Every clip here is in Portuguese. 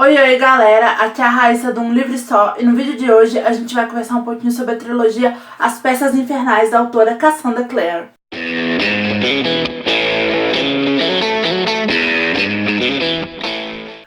Oi, oi galera, aqui é a Raíssa do Um Livro Só e no vídeo de hoje a gente vai conversar um pouquinho sobre a trilogia As Peças Infernais da autora Cassandra Clare.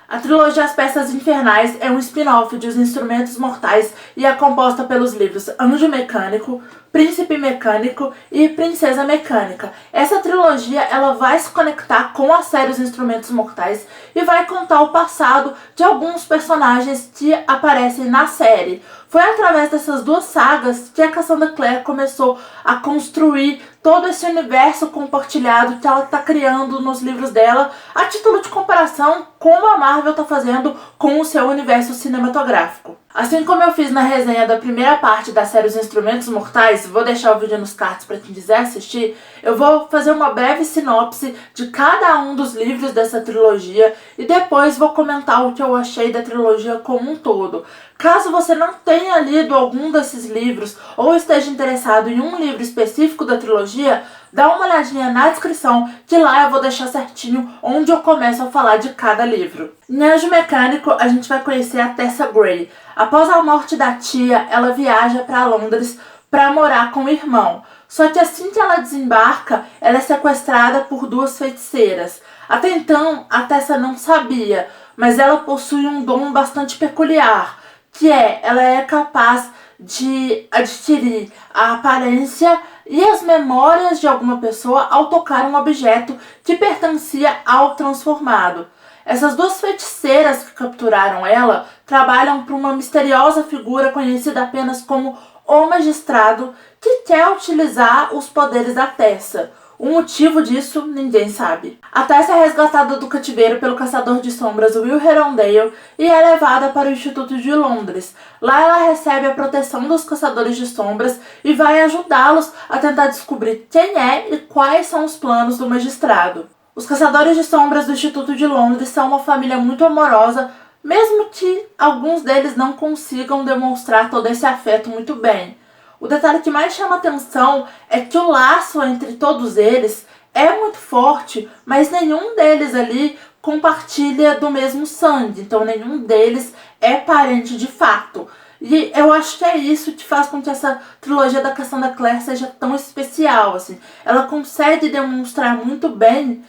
A trilogia As Peças Infernais é um spin-off de Os Instrumentos Mortais e é composta pelos livros Anjo Mecânico, Príncipe Mecânico e Princesa Mecânica. Essa trilogia ela vai se conectar com a série Os Instrumentos Mortais e vai contar o passado de alguns personagens que aparecem na série. Foi através dessas duas sagas que a Cassandra Clare começou a construir todo esse universo compartilhado que ela está criando nos livros dela, a título de comparação como a Marvel está fazendo com o seu universo cinematográfico. Assim como eu fiz na resenha da primeira parte da série Os Instrumentos Mortais, vou deixar o vídeo nos cards para quem quiser assistir, eu vou fazer uma breve sinopse de cada um dos livros dessa trilogia e depois vou comentar o que eu achei da trilogia como um todo. Caso você não tenha lido algum desses livros ou esteja interessado em um livro específico da trilogia, dá uma olhadinha na descrição que lá eu vou deixar certinho onde eu começo a falar de cada livro. Em Anjo Mecânico, a gente vai conhecer a Tessa Gray. Após a morte da tia, ela viaja para Londres para morar com o irmão. Só que assim que ela desembarca, ela é sequestrada por duas feiticeiras. Até então, a Tessa não sabia, mas ela possui um dom bastante peculiar, que ela é capaz de adquirir a aparência e as memórias de alguma pessoa ao tocar um objeto que pertencia ao transformado. Essas duas feiticeiras que capturaram ela trabalham para uma misteriosa figura conhecida apenas como o Magistrado, que quer utilizar os poderes da Tessa. O motivo disso, ninguém sabe. A Tessa é resgatada do cativeiro pelo caçador de sombras Will Herondale e é levada para o Instituto de Londres. Lá ela recebe a proteção dos caçadores de sombras e vai ajudá-los a tentar descobrir quem é e quais são os planos do magistrado. Os caçadores de sombras do Instituto de Londres são uma família muito amorosa, mesmo que alguns deles não consigam demonstrar todo esse afeto muito bem. O detalhe que mais chama atenção é que o laço entre todos eles é muito forte, mas nenhum deles ali compartilha do mesmo sangue, então nenhum deles é parente de fato. E eu acho que é isso que faz com que essa trilogia da Cassandra Clare seja tão especial, assim. Ela consegue demonstrar muito bem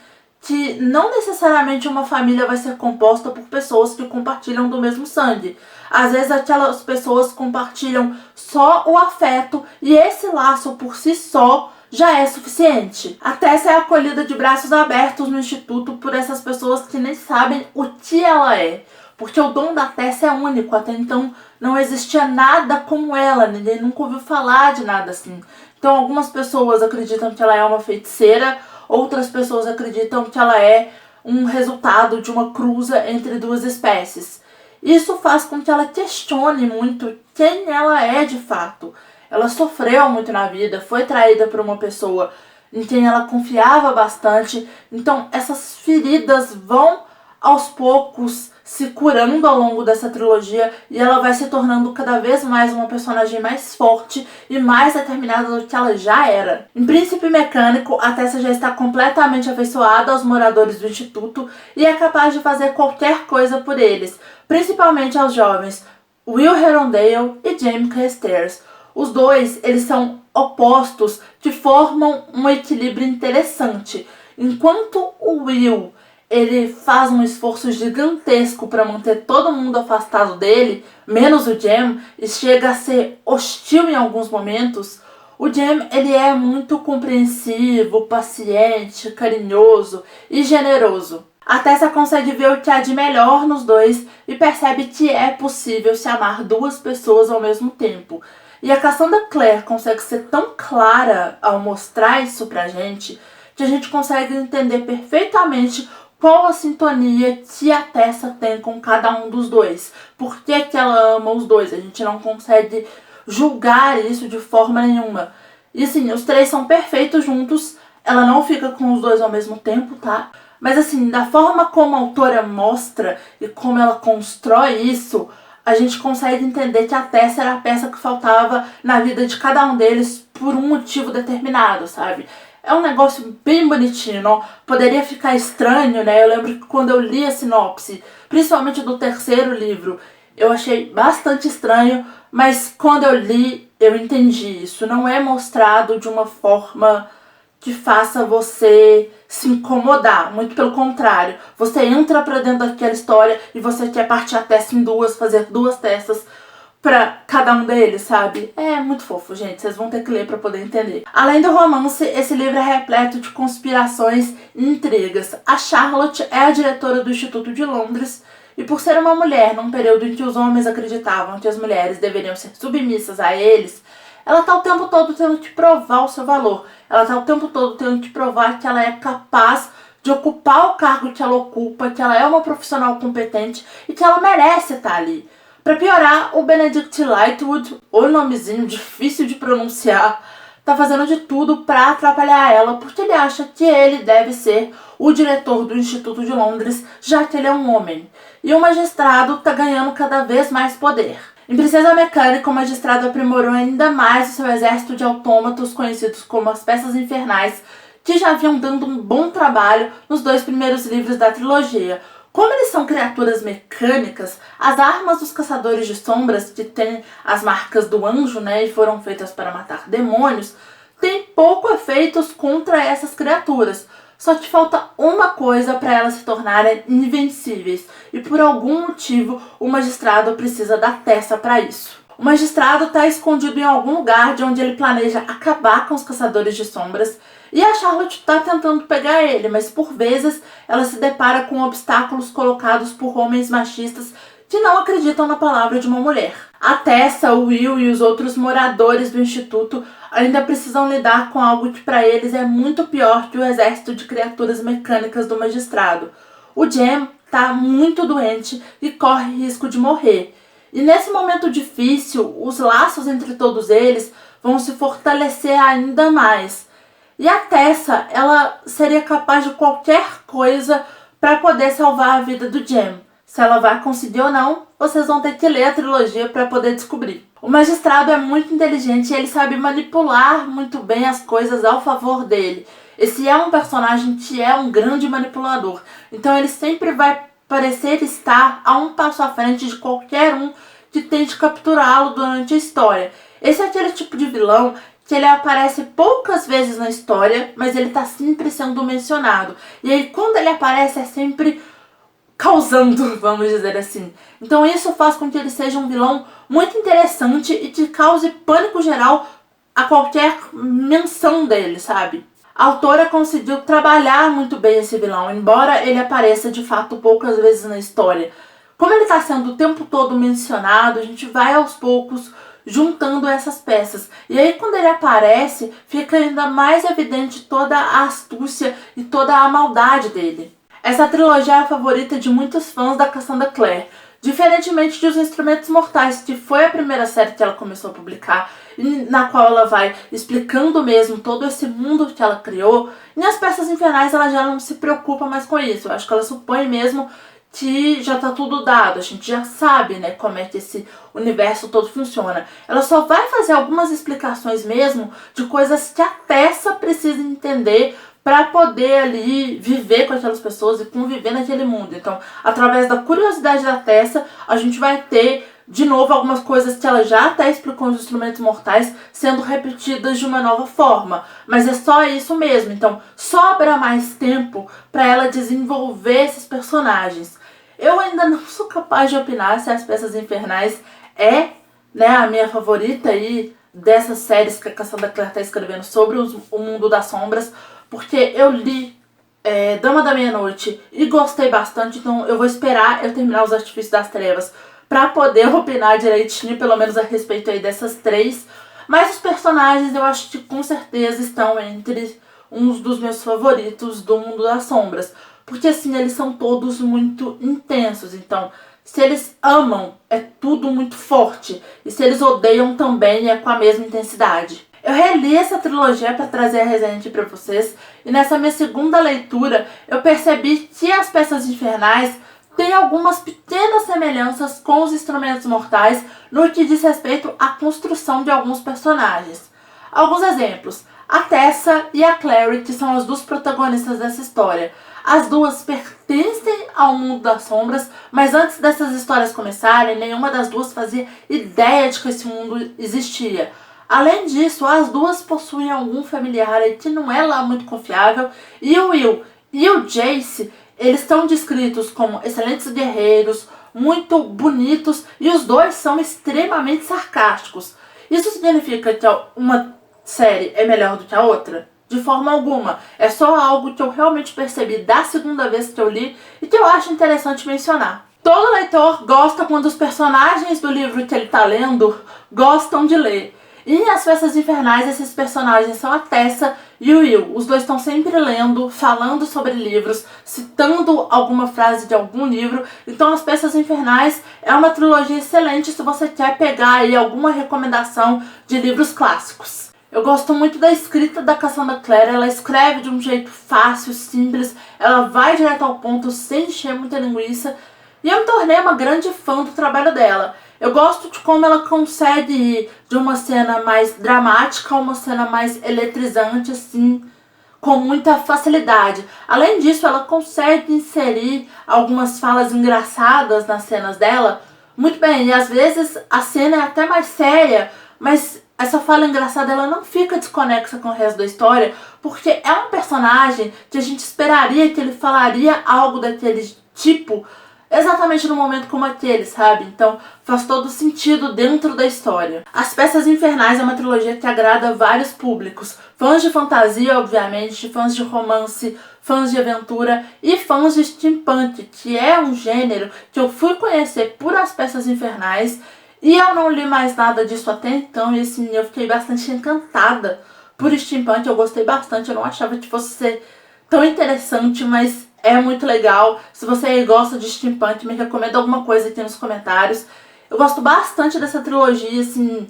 que não necessariamente uma família vai ser composta por pessoas que compartilham do mesmo sangue. Às vezes aquelas pessoas compartilham só o afeto e esse laço por si só já é suficiente. A Tessa é acolhida de braços abertos no instituto por essas pessoas que nem sabem o que ela é. Porque o dom da Tessa é único, até então não existia nada como ela, ninguém nunca ouviu falar de nada assim. Então algumas pessoas acreditam que ela é uma feiticeira, outras pessoas acreditam que ela é um resultado de uma cruza entre duas espécies. Isso faz com que ela questione muito quem ela é de fato. Ela sofreu muito na vida, foi traída por uma pessoa em quem ela confiava bastante. Então essas feridas vão aos poucos se curando ao longo dessa trilogia e ela vai se tornando cada vez mais uma personagem mais forte e mais determinada do que ela já era. Em Príncipe Mecânico, a Tessa já está completamente afeiçoada aos moradores do instituto e é capaz de fazer qualquer coisa por eles, principalmente aos jovens Will Herondale e Jaime Carstairs. Os dois, eles são opostos que formam um equilíbrio interessante. Enquanto o Will ele faz um esforço gigantesco para manter todo mundo afastado dele, menos o Jaime, e chega a ser hostil em alguns momentos, o Jaime ele é muito compreensivo, paciente, carinhoso e generoso. A Tessa consegue ver o que há de melhor nos dois e percebe que é possível se amar duas pessoas ao mesmo tempo. E a Cassandra Clare consegue ser tão clara ao mostrar isso pra gente, que a gente consegue entender perfeitamente qual a sintonia que a Tessa tem com cada um dos dois. Por que ela ama os dois? A gente não consegue julgar isso de forma nenhuma. E assim, os três são perfeitos juntos. Ela não fica com os dois ao mesmo tempo, tá? Mas assim, da forma como a autora mostra e como ela constrói isso, a gente consegue entender que a Tessa era a peça que faltava na vida de cada um deles por um motivo determinado, sabe? É um negócio bem bonitinho, não? Poderia ficar estranho, né? Eu lembro que quando eu li a sinopse, principalmente do terceiro livro, eu achei bastante estranho, mas quando eu li, eu entendi. Isso não é mostrado de uma forma que faça você se incomodar. Muito pelo contrário. Você entra pra dentro daquela história e você quer partir a testa em duas, fazer duas testas pra cada um deles, sabe? É muito fofo, gente. Vocês vão ter que ler pra poder entender. Além do romance, esse livro é repleto de conspirações e intrigas. A Charlotte é a diretora do Instituto de Londres e, por ser uma mulher num período em que os homens acreditavam que as mulheres deveriam ser submissas a eles, ela tá o tempo todo tendo que provar o seu valor. Ela tá o tempo todo tendo que provar que ela é capaz de ocupar o cargo que ela ocupa, que ela é uma profissional competente e que ela merece estar ali. Pra piorar, o Benedict Lightwood, o nomezinho difícil de pronunciar, tá fazendo de tudo pra atrapalhar ela, porque ele acha que ele deve ser o diretor do Instituto de Londres, já que ele é um homem. E o magistrado tá ganhando cada vez mais poder. Em Princesa Mecânica, o magistrado aprimorou ainda mais o seu exército de autômatos, conhecidos como as Peças Infernais, que já vinham dando um bom trabalho nos 2 primeiros livros da trilogia. Como eles são criaturas mecânicas, as armas dos Caçadores de Sombras, que têm as marcas do anjo, né, e foram feitas para matar demônios, têm pouco efeitos contra essas criaturas. Só que falta uma coisa para elas se tornarem invencíveis, e por algum motivo o magistrado precisa da testa para isso. O magistrado está escondido em algum lugar de onde ele planeja acabar com os Caçadores de Sombras, e a Charlotte está tentando pegar ele, mas por vezes ela se depara com obstáculos colocados por homens machistas que não acreditam na palavra de uma mulher. A Tessa, o Will e os outros moradores do instituto ainda precisam lidar com algo que para eles é muito pior que o exército de criaturas mecânicas do magistrado. O Jem está muito doente e corre risco de morrer. E nesse momento difícil, os laços entre todos eles vão se fortalecer ainda mais. E a Tessa, ela seria capaz de qualquer coisa para poder salvar a vida do Jem. Se ela vai conseguir ou não, vocês vão ter que ler a trilogia para poder descobrir. O magistrado é muito inteligente e ele sabe manipular muito bem as coisas ao favor dele. Esse é um personagem que é um grande manipulador. Então ele sempre vai parecer estar a um passo à frente de qualquer um que tente capturá-lo durante a história. Esse é aquele tipo de vilão que ele aparece poucas vezes na história, mas ele está sempre sendo mencionado. E aí quando ele aparece é sempre causando, vamos dizer assim. Então isso faz com que ele seja um vilão muito interessante e que cause pânico geral a qualquer menção dele, sabe? A autora conseguiu trabalhar muito bem esse vilão, embora ele apareça de fato poucas vezes na história. Como ele está sendo o tempo todo mencionado, a gente vai aos poucos juntando essas peças. E aí quando ele aparece, fica ainda mais evidente toda a astúcia e toda a maldade dele. Essa trilogia é a favorita de muitos fãs da Cassandra Clare. Diferentemente de Os Instrumentos Mortais, que foi a primeira série que ela começou a publicar, e na qual ela vai explicando mesmo todo esse mundo que ela criou, em As Peças Infernais ela já não se preocupa mais com isso. Eu acho que ela supõe mesmo que já tá tudo dado, a gente já sabe, né, como é que esse universo todo funciona. Ela só vai fazer algumas explicações mesmo de coisas que a Tessa precisa entender para poder ali viver com aquelas pessoas e conviver naquele mundo. Então, através da curiosidade da Tessa, a gente vai ter de novo algumas coisas que ela já até explicou nos Instrumentos Mortais sendo repetidas de uma nova forma. Mas é só isso mesmo. Então, sobra mais tempo para ela desenvolver esses personagens. Eu ainda não sou capaz de opinar se As Peças Infernais é, né, a minha favorita aí dessas séries que a Cassandra Clare está escrevendo sobre o mundo das sombras, porque eu li Dama da Meia-Noite e gostei bastante, então eu vou esperar eu terminar Os Artifícios das Trevas para poder opinar direitinho, pelo menos a respeito aí dessas três. Mas os personagens eu acho que com certeza estão entre uns dos meus favoritos do mundo das sombras. Porque assim, eles são todos muito intensos, então se eles amam, é tudo muito forte. E se eles odeiam também, é com a mesma intensidade. Eu reli essa trilogia para trazer a resenha aqui para vocês. E nessa minha segunda leitura, eu percebi que As Peças Infernais têm algumas pequenas semelhanças com Os Instrumentos Mortais no que diz respeito à construção de alguns personagens. Alguns exemplos. a Tessa e a Clary, que são as duas protagonistas dessa história. As duas pertencem ao mundo das sombras, mas antes dessas histórias começarem, nenhuma das duas fazia ideia de que esse mundo existia. Além disso, as duas possuem algum familiar aí que não é lá muito confiável, e o Will e o Jace, eles estão descritos como excelentes guerreiros, muito bonitos, e os dois são extremamente sarcásticos. Isso significa que uma série é melhor do que a outra? De forma alguma. É só algo que eu realmente percebi da segunda vez que eu li e que eu acho interessante mencionar. Todo leitor gosta quando os personagens do livro que ele está lendo gostam de ler. E em As Festas Infernais, esses personagens são a Tessa e o Will. Os dois estão sempre lendo, falando sobre livros, citando alguma frase de algum livro. Então As Festas Infernais é uma trilogia excelente se você quer pegar aí alguma recomendação de livros clássicos. Eu gosto muito da escrita da Cassandra Clare. Ela escreve de um jeito fácil, simples, ela vai direto ao ponto, sem encher muita linguiça. E eu me tornei uma grande fã do trabalho dela. Eu gosto de como ela consegue ir de uma cena mais dramática a uma cena mais eletrizante, assim, com muita facilidade. Além disso, ela consegue inserir algumas falas engraçadas nas cenas dela muito bem. E às vezes a cena é até mais séria, mas essa fala engraçada ela não fica desconexa com o resto da história, porque é um personagem que a gente esperaria que ele falaria algo daquele tipo exatamente no momento como aquele, sabe? Então faz todo sentido dentro da história. As Peças Infernais é uma trilogia que agrada vários públicos. Fãs de fantasia, obviamente, fãs de romance, fãs de aventura e fãs de steampunk, que é um gênero que eu fui conhecer por As Peças Infernais. E eu não li mais nada disso até então, e assim, eu fiquei bastante encantada por steampunk. Eu gostei bastante, eu não achava que fosse ser tão interessante, mas é muito legal. Se você gosta de steampunk, me recomenda alguma coisa aqui nos comentários. Eu gosto bastante dessa trilogia, assim,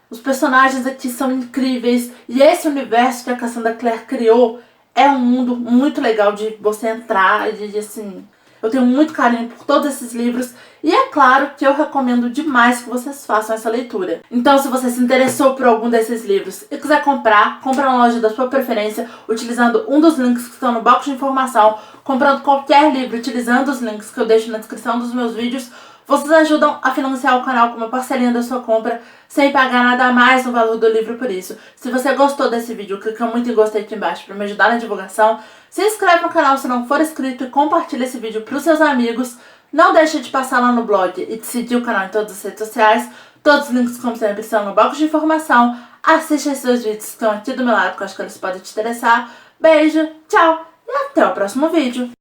os personagens aqui são incríveis. E esse universo que a Cassandra Clare criou é um mundo muito legal de você entrar, de assim... Eu tenho muito carinho por todos esses livros e é claro que eu recomendo demais que vocês façam essa leitura. Então, se você se interessou por algum desses livros e quiser comprar, compra na loja da sua preferência utilizando um dos links que estão no box de informação, comprando qualquer livro utilizando os links que eu deixo na descrição dos meus vídeos, vocês ajudam a financiar o canal com uma parcelinha da sua compra, sem pagar nada a mais no valor do livro por isso. Se você gostou desse vídeo, clica muito em gostei aqui embaixo para me ajudar na divulgação. Se inscreve no canal se não for inscrito e compartilha esse vídeo para os seus amigos. Não deixe de passar lá no blog e de seguir o canal em todas as redes sociais. Todos os links, como sempre, estão no box de informação. Assista esses dois vídeos que estão aqui do meu lado, que eu acho que eles podem te interessar. Beijo, tchau e até o próximo vídeo.